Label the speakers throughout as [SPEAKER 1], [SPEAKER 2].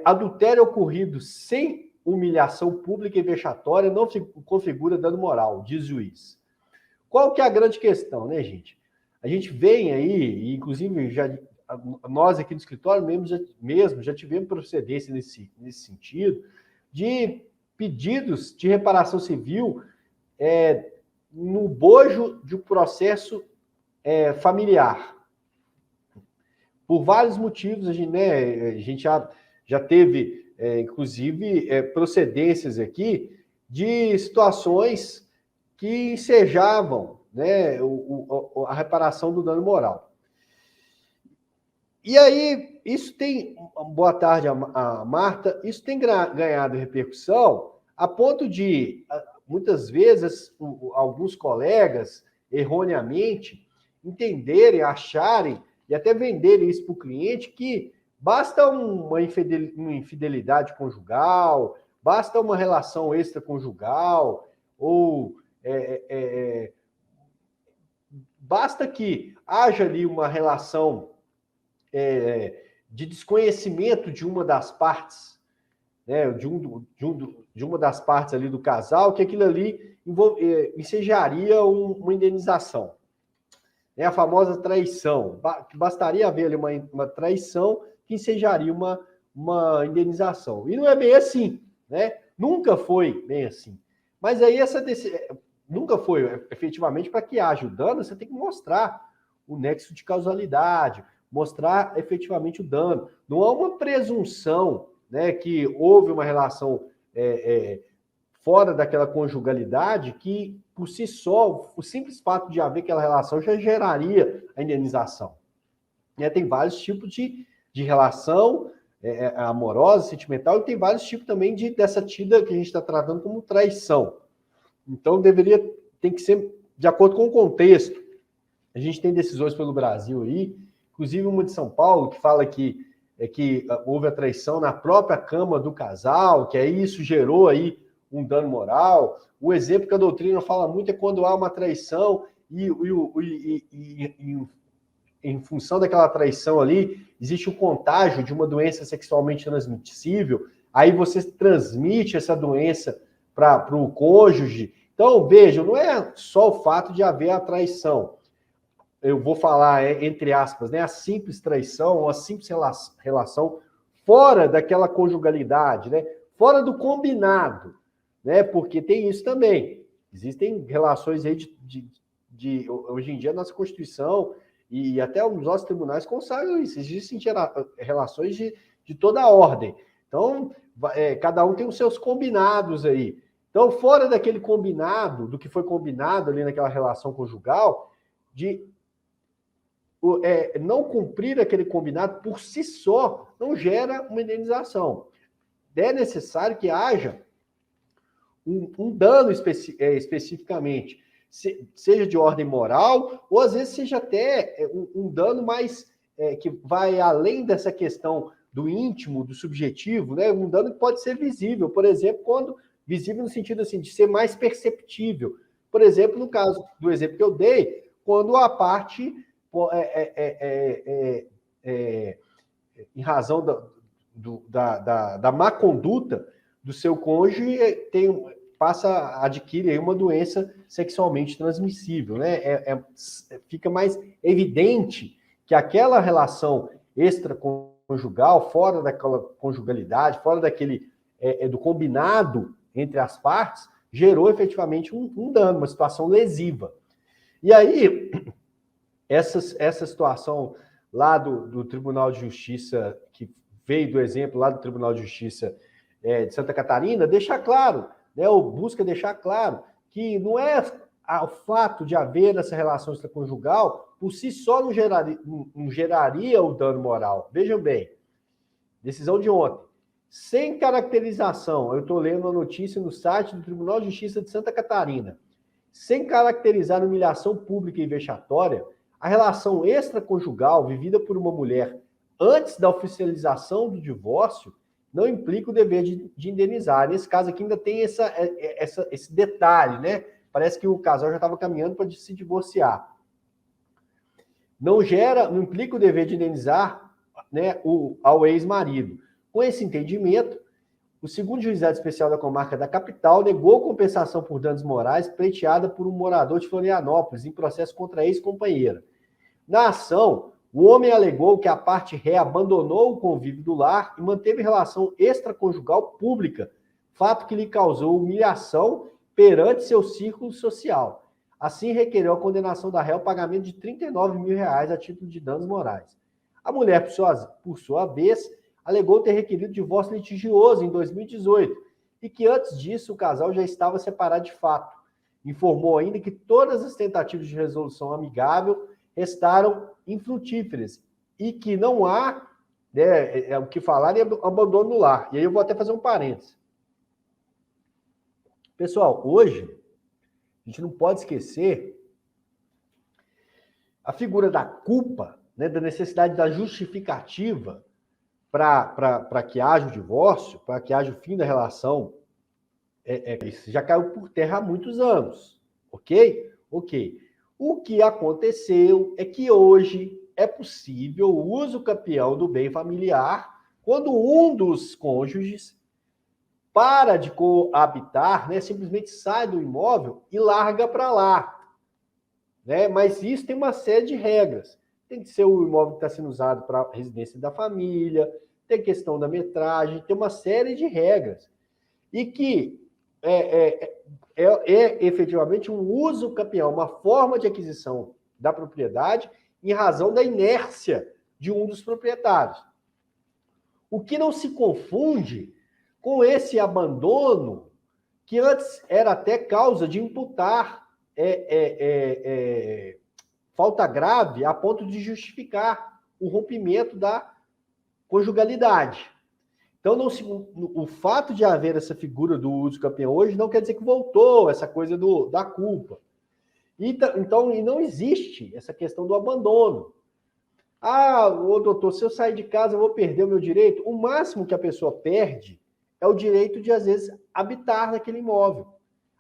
[SPEAKER 1] Adultério ocorrido sem humilhação pública e vexatória não configura dano moral, diz o juiz. Qual que é a grande questão, né, gente? A gente vem aí, e inclusive nós aqui no escritório mesmo já tivemos procedência nesse sentido, de pedidos de reparação civil no bojo de um processo familiar. Por vários motivos, a gente já teve, inclusive, procedências aqui de situações que ensejavam, né, a reparação do dano moral. E aí, isso tem... Boa tarde, a Marta. Isso tem ganhado repercussão a ponto de, muitas vezes, alguns colegas, erroneamente, entenderem, acharem e até venderem isso para o cliente, que basta uma infidelidade conjugal, basta uma relação extraconjugal, ou basta que haja ali uma relação de desconhecimento de uma das partes, né, de uma das partes ali do casal, que aquilo ali ensejaria uma indenização. É a famosa traição. Bastaria haver ali uma traição que ensejaria uma indenização. E não é bem assim, né? Nunca foi bem assim. Mas aí nunca foi efetivamente. Para que haja o dano, você tem que mostrar o nexo de causalidade, mostrar efetivamente o dano. Não há uma presunção, né, que houve uma relação fora daquela conjugalidade que, por si só, o simples fato de haver aquela relação já geraria a indenização. Tem vários tipos de relação amorosa, sentimental, e tem vários tipos também dessa tida que a gente está tratando como traição. Então, tem que ser de acordo com o contexto. A gente tem decisões pelo Brasil aí, inclusive uma de São Paulo, que fala que houve a traição na própria cama do casal, que aí isso gerou aí um dano moral. O exemplo que a doutrina fala muito é quando há uma traição e em função daquela traição ali, existe um contágio de uma doença sexualmente transmissível, aí você transmite essa doença para o cônjuge. Então, veja, não é só o fato de haver a traição. Eu vou falar, entre aspas, né, a simples traição, a simples relação fora daquela conjugalidade, né, fora do combinado, né, porque tem isso também. Existem relações aí hoje em dia, a nossa Constituição e até os nossos tribunais consagram isso. Existem relações de toda a ordem. Então, cada um tem os seus combinados aí. Então, fora daquele combinado, do que foi combinado ali naquela relação conjugal, não cumprir aquele combinado por si só não gera uma indenização. É necessário que haja um dano especificamente, seja de ordem moral, ou às vezes seja até um dano mais que vai além dessa questão do íntimo, do subjetivo, né? Um dano que pode ser visível, por exemplo, visível no sentido assim, de ser mais perceptível. Por exemplo, no caso do exemplo que eu dei, quando a parte em razão da má conduta do seu cônjuge, passa a adquirir uma doença sexualmente transmissível, né? Fica mais evidente que aquela relação extraconjugal, fora daquela conjugalidade, fora do combinado entre as partes, gerou efetivamente um dano, uma situação lesiva. E aí, essa situação lá do Tribunal de Justiça, que veio do exemplo lá do Tribunal de Justiça de Santa Catarina, deixa claro, né, ou busca deixar claro, que não é o fato de haver essa relação extraconjugal, por si só não geraria o dano moral. Vejam bem, decisão de ontem. Sem caracterização, eu estou lendo a notícia no site do Tribunal de Justiça de Santa Catarina, sem caracterizar humilhação pública e vexatória, a relação extraconjugal vivida por uma mulher antes da oficialização do divórcio não implica o dever de indenizar. Nesse caso aqui ainda tem esse detalhe, né? Parece que o casal já estava caminhando para se divorciar. Não implica o dever de indenizar, né, ao ex-marido. Com esse entendimento, o segundo juizado especial da comarca da capital negou compensação por danos morais pleiteada por um morador de Florianópolis em processo contra a ex-companheira. Na ação, o homem alegou que a parte ré abandonou o convívio do lar e manteve relação extraconjugal pública, fato que lhe causou humilhação perante seu círculo social. Assim, requereu a condenação da réu ao pagamento de R$39 mil a título de danos morais. A mulher, por sua vez, alegou ter requerido divórcio litigioso em 2018 e que antes disso o casal já estava separado de fato. Informou ainda que todas as tentativas de resolução amigável restaram infrutíferas e que não há o que falar em abandono no lar. E aí eu vou até fazer um parênteses. Pessoal, hoje a gente não pode esquecer a figura da culpa, né, da necessidade da justificativa para que haja o divórcio, para que haja o fim da relação. Isso já caiu por terra há muitos anos, ok? Ok. O que aconteceu é que hoje é possível o uso campeão do bem familiar quando um dos cônjuges para de coabitar, né, simplesmente sai do imóvel e larga para lá. Né? Mas isso tem uma série de regras. Tem que ser o imóvel que está sendo usado para residência da família, tem questão da metragem, tem uma série de regras. E que é efetivamente um uso campeão, uma forma de aquisição da propriedade em razão da inércia de um dos proprietários. O que não se confunde com esse abandono que antes era até causa de imputar falta grave a ponto de justificar o rompimento da conjugalidade. Então, o fato de haver essa figura do uso campeão hoje não quer dizer que voltou essa coisa da culpa. Então, e não existe essa questão do abandono. Ah, doutor, se eu sair de casa, eu vou perder o meu direito? O máximo que a pessoa perde é o direito de, às vezes, habitar naquele imóvel.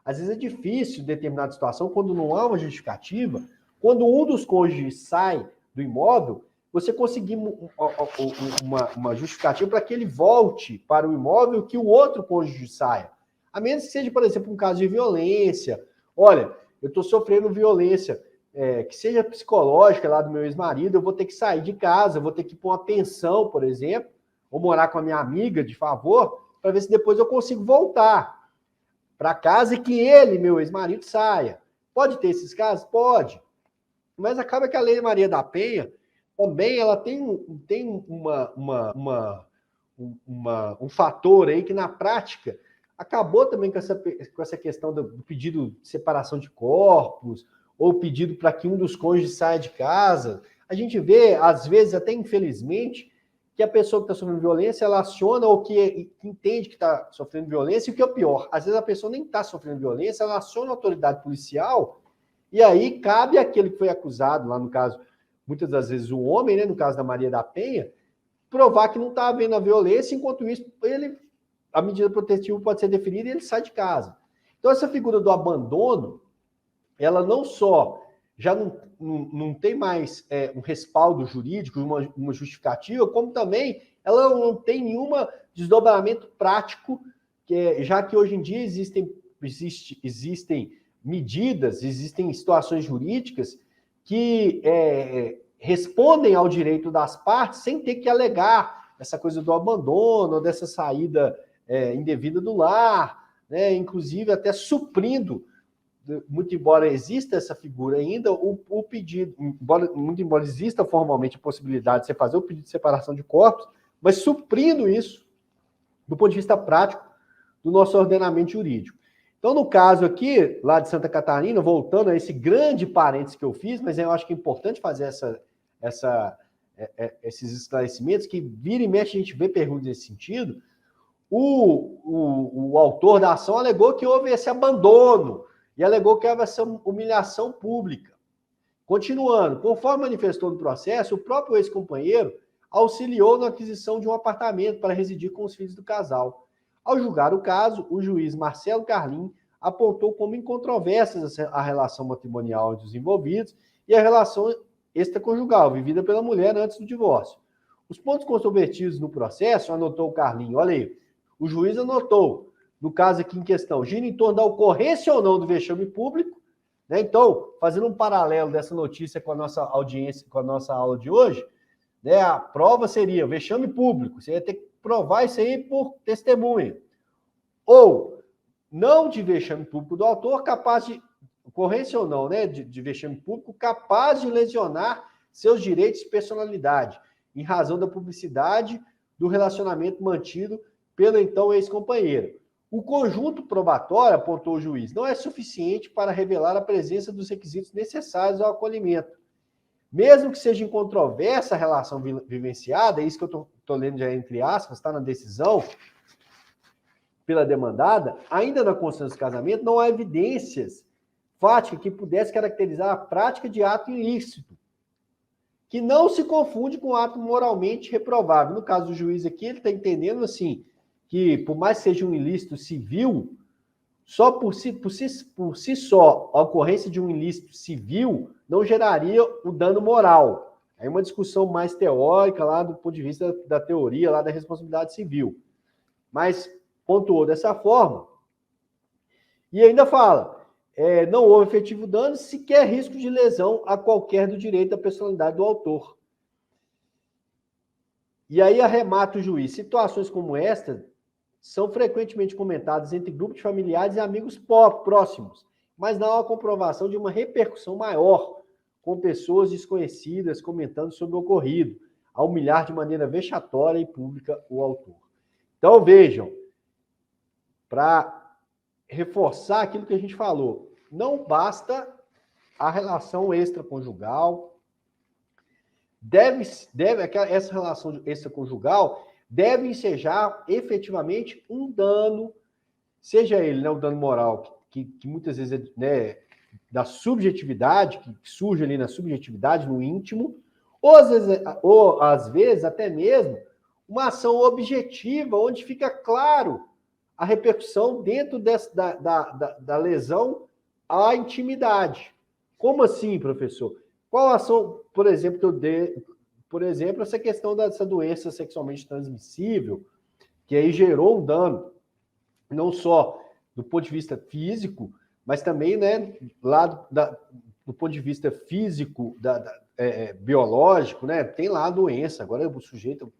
[SPEAKER 1] Às vezes é difícil, em determinada situação, quando não há uma justificativa, quando um dos cônjuges sai do imóvel, você conseguir uma justificativa para que ele volte para o imóvel que o outro cônjuge saia. A menos que seja, por exemplo, um caso de violência. Olha, eu estou sofrendo violência, que seja psicológica lá do meu ex-marido, eu vou ter que sair de casa, eu vou ter que ir para uma pensão, por exemplo, ou morar com a minha amiga, de favor, para ver se depois eu consigo voltar para casa e que ele, meu ex-marido, saia. Pode ter esses casos? Pode. Mas acaba que a Lei Maria da Penha também ela tem um fator aí que, na prática, acabou também com essa questão do pedido de separação de corpos, ou pedido para que um dos cônjuges saia de casa. A gente vê, às vezes, até infelizmente, que a pessoa que está sofrendo violência, ela aciona ou que entende que está sofrendo violência, e o que é o pior, às vezes a pessoa nem está sofrendo violência, ela aciona a autoridade policial, e aí cabe àquele que foi acusado, lá no caso, muitas das vezes o homem, né, no caso da Maria da Penha, provar que não está havendo a violência, enquanto isso, a medida protetiva pode ser deferida e ele sai de casa. Então, essa figura do abandono, ela não só já não tem mais um respaldo jurídico, uma justificativa, como também ela não tem nenhum desdobramento prático, já que hoje em dia existem medidas, existem situações jurídicas que respondem ao direito das partes sem ter que alegar essa coisa do abandono, dessa saída indevida do lar, né? Inclusive até suprindo, muito embora exista essa figura ainda, o pedido, muito embora exista formalmente a possibilidade de você fazer o pedido de separação de corpos, mas suprindo isso do ponto de vista prático do nosso ordenamento jurídico. Então, no caso aqui, lá de Santa Catarina, voltando a esse grande parênteses que eu fiz, mas eu acho que é importante fazer esses esclarecimentos, que vira e mexe a gente vê perguntas nesse sentido. O autor da ação alegou que houve esse abandono e alegou que houve essa humilhação pública. Continuando, conforme manifestou no processo, o próprio ex-companheiro auxiliou na aquisição de um apartamento para residir com os filhos do casal. Ao julgar o caso, o juiz Marcelo Carlim apontou como incontroversas a relação matrimonial entre os envolvidos e a relação extraconjugal, vivida pela mulher antes do divórcio. Os pontos controvertidos no processo, anotou o Carlinho, olha aí, o juiz anotou, no caso aqui em questão, gira em torno da ocorrência ou não do vexame público, né? Então, fazendo um paralelo dessa notícia com a nossa audiência, com a nossa aula de hoje, né? A prova seria vexame público, você ia ter que provar isso aí por testemunha. Ou não de vexame público do autor, capaz de, ocorrência ou não, né? De vexame público, capaz de lesionar seus direitos de personalidade, em razão da publicidade do relacionamento mantido pelo então ex-companheiro. O conjunto probatório, apontou o juiz, não é suficiente para revelar a presença dos requisitos necessários ao acolhimento. Mesmo que seja incontroversa a relação vivenciada, é isso que eu estou lendo já entre aspas, está na decisão pela demandada, ainda na constância do casamento, não há evidências fáticas que pudesse caracterizar a prática de ato ilícito, que não se confunde com ato moralmente reprovável. No caso do juiz aqui, ele está entendendo assim, que por mais que seja um ilícito civil, só por si só, a ocorrência de um ilícito civil não geraria o dano moral. É uma discussão mais teórica lá do ponto de vista da teoria lá da responsabilidade civil. Mas pontuou dessa forma. E ainda fala, não houve efetivo dano, sequer risco de lesão a qualquer do direito da personalidade do autor. E aí arremata o juiz. Situações como esta são frequentemente comentadas entre grupos de familiares e amigos próximos, mas não há comprovação de uma repercussão maior, com pessoas desconhecidas comentando sobre o ocorrido, a humilhar de maneira vexatória e pública o autor. Então, vejam, para reforçar aquilo que a gente falou, não basta a relação extraconjugal, essa relação extraconjugal deve ensejar efetivamente um dano, seja ele, né, o dano moral, que muitas vezes é, né, da subjetividade, que surge ali na subjetividade, no íntimo, ou às vezes até mesmo uma ação objetiva, onde fica claro a repercussão dentro da lesão à intimidade. Como assim, professor? Qual ação, por exemplo, que eu dei? Por exemplo, essa questão dessa doença sexualmente transmissível, que aí gerou um dano, não só do ponto de vista físico, mas também, né, lá do ponto de vista físico, biológico, né, tem lá a doença, agora o sujeito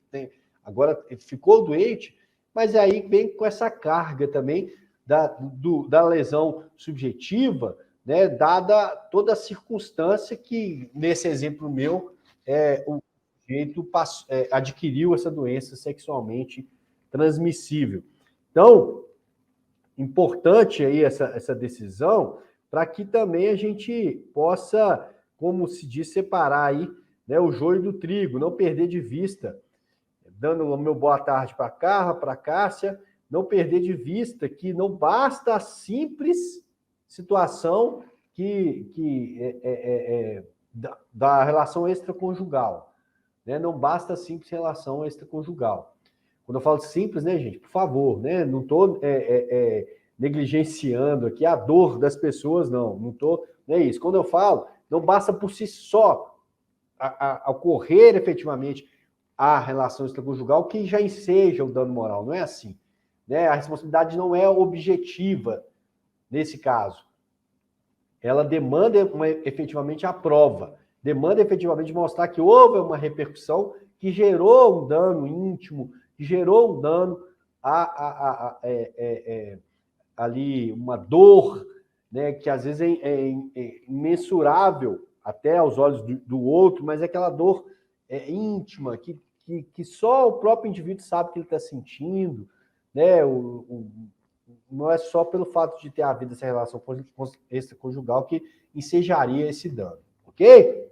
[SPEAKER 1] agora ficou doente, mas aí vem com essa carga também da lesão subjetiva, né, dada toda a circunstância que, nesse exemplo meu, o sujeito adquiriu essa doença sexualmente transmissível. Então, importante aí essa decisão, para que também a gente possa, como se diz, separar aí, né, o joio do trigo, não perder de vista, dando o meu boa tarde para a Carla, para a Cássia, não perder de vista que não basta a simples situação da relação extraconjugal, né? Não basta a simples relação extraconjugal. Quando eu falo simples, né, gente, por favor, né? Não estou negligenciando aqui a dor das pessoas, não estou, não é isso. Quando eu falo, não basta por si só ocorrer efetivamente a relação extraconjugal que já enseja o dano moral, não é assim, né? A responsabilidade não é objetiva nesse caso. Ela demanda efetivamente a prova, demanda efetivamente mostrar que houve uma repercussão que gerou um dano íntimo, que gerou um dano ali, uma dor, né, que às vezes é imensurável até aos olhos do outro, mas é aquela dor íntima, que só o próprio indivíduo sabe que ele está sentindo, né? Não é só pelo fato de ter havido essa relação extraconjugal que ensejaria esse dano, ok?